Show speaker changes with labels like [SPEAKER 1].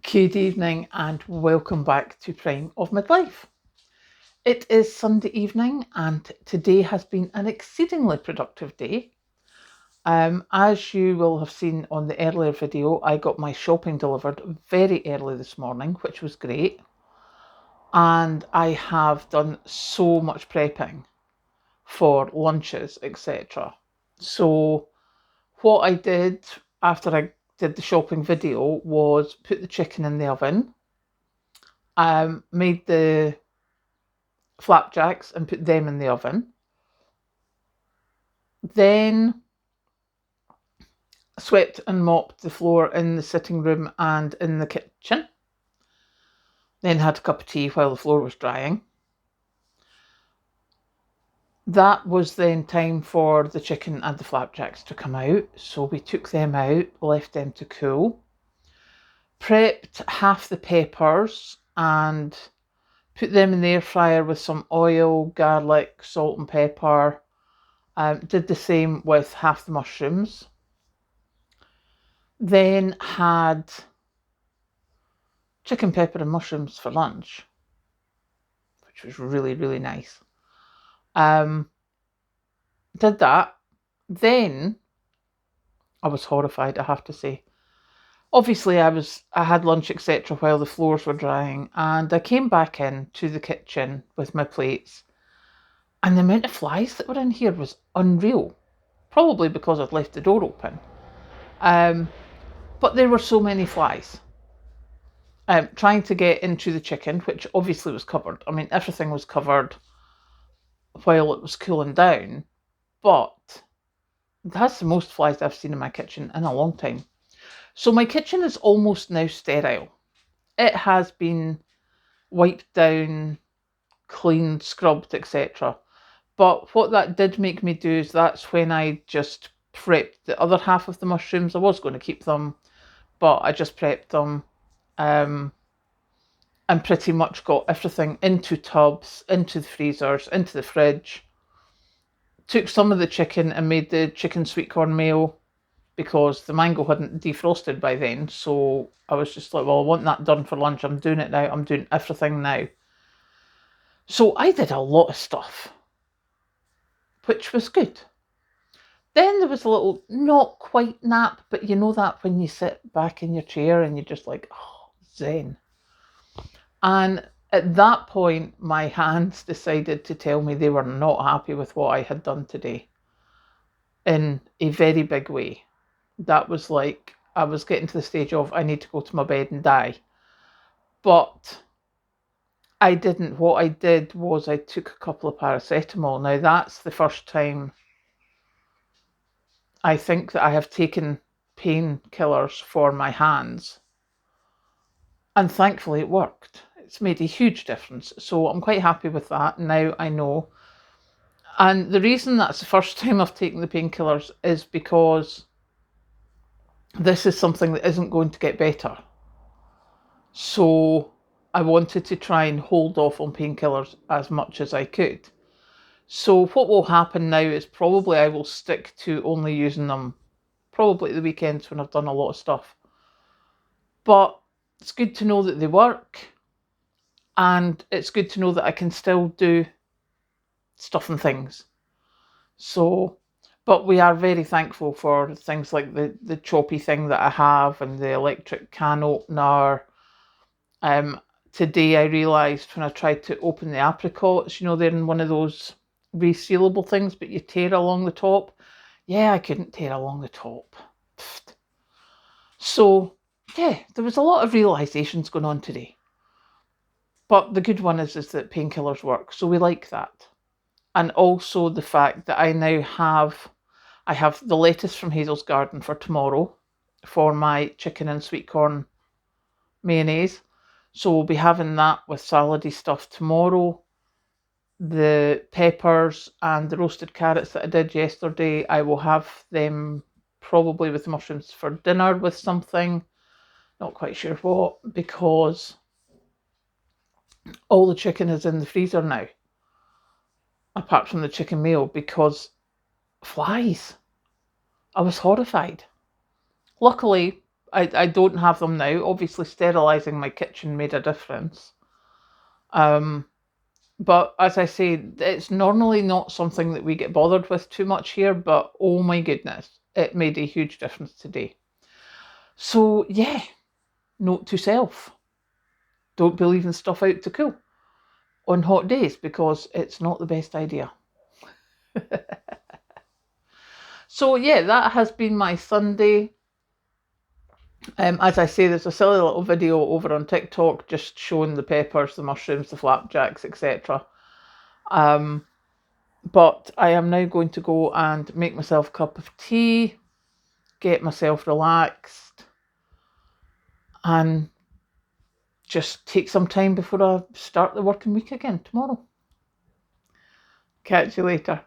[SPEAKER 1] Good evening and welcome back to Prime of Midlife. It is Sunday evening and today has been an exceedingly productive day. As you will have seen on the earlier video, I got my shopping delivered very early this morning, which was great. And I have done so much prepping for lunches, etc. So what I did after I did the shopping video was put the chicken in the oven, made the flapjacks and put them in the oven. Then swept and mopped the floor in the sitting room and in the kitchen. Then had a cup of tea while the floor was drying. That was then time for the chicken and the flapjacks to come out. So we took them out, left them to cool, prepped half the peppers and put them in the air fryer with some oil, garlic, salt and pepper. Did the same with half the mushrooms. Then had chicken, pepper and mushrooms for lunch, which was really, really nice. Did that. Then I was horrified, I have to say. Obviously, I had lunch, etc., while the floors were drying, and I came back in to the kitchen with my plates, and the amount of flies that were in here was unreal. Probably because I'd left the door open. But there were so many flies. Trying to get into the chicken, which obviously was covered. I mean, everything was covered while it was cooling down, but that's the most flies I've seen in my kitchen in a long time. So my kitchen is almost now sterile. It has been wiped down, cleaned, scrubbed, etc. But what that did make me do is that's when I just prepped the other half of the mushrooms. I was going to keep them, but I just prepped them. And pretty much got everything into tubs, into the freezers, into the fridge. Took some of the chicken and made the chicken sweet corn meal because the mango hadn't defrosted by then. So I was just like, well, I want that done for lunch. I'm doing it now. I'm doing everything now. So I did a lot of stuff, which was good. Then there was a little, not quite nap, but you know that when you sit back in your chair and you're just like, oh, zen. And at that point, my hands decided to tell me they were not happy with what I had done today in a very big way. That was like, I was getting to the stage of, I need to go to my bed and die. But I didn't. What I did was I took a couple of paracetamol. Now, that's the first time I think that I have taken painkillers for my hands. And thankfully it worked. It's made a huge difference. So I'm quite happy with that. Now I know. And the reason that's the first time I've taken the painkillers is because this is something that isn't going to get better. So I wanted to try and hold off on painkillers as much as I could. So what will happen now is probably I will stick to only using them probably at the weekends when I've done a lot of stuff. But it's good to know that they work, and it's good to know that I can still do stuff and things. So, but we are very thankful for things like the choppy thing that I have and the electric can opener. Today I realised when I tried to open the apricots, they're in one of those resealable things, but you tear along the top. Yeah, I couldn't tear along the top. Pfft. So, yeah, there was a lot of realisations going on today. But the good one is that painkillers work, so we like that. And also the fact that I have the lettuce from Hazel's garden for tomorrow for my chicken and sweet corn mayonnaise. So we'll be having that with salady stuff tomorrow. The peppers and the roasted carrots that I did yesterday, I will have them probably with mushrooms for dinner with something. Not quite sure what, because all the chicken is in the freezer now, apart from the chicken meal, because flies. I was horrified. Luckily, I don't have them now. Obviously, sterilising my kitchen made a difference. But as I say, it's normally not something that we get bothered with too much here, but oh my goodness, it made a huge difference today. So yeah, note to self, don't be leaving stuff out to cool on hot days because it's not the best idea. So yeah, that has been my Sunday. As I say, there's a silly little video over on TikTok just showing the peppers, the mushrooms, the flapjacks, etc. But I am now going to go and make myself a cup of tea, get myself relaxed, and just take some time before I start the working week again tomorrow. Catch you later.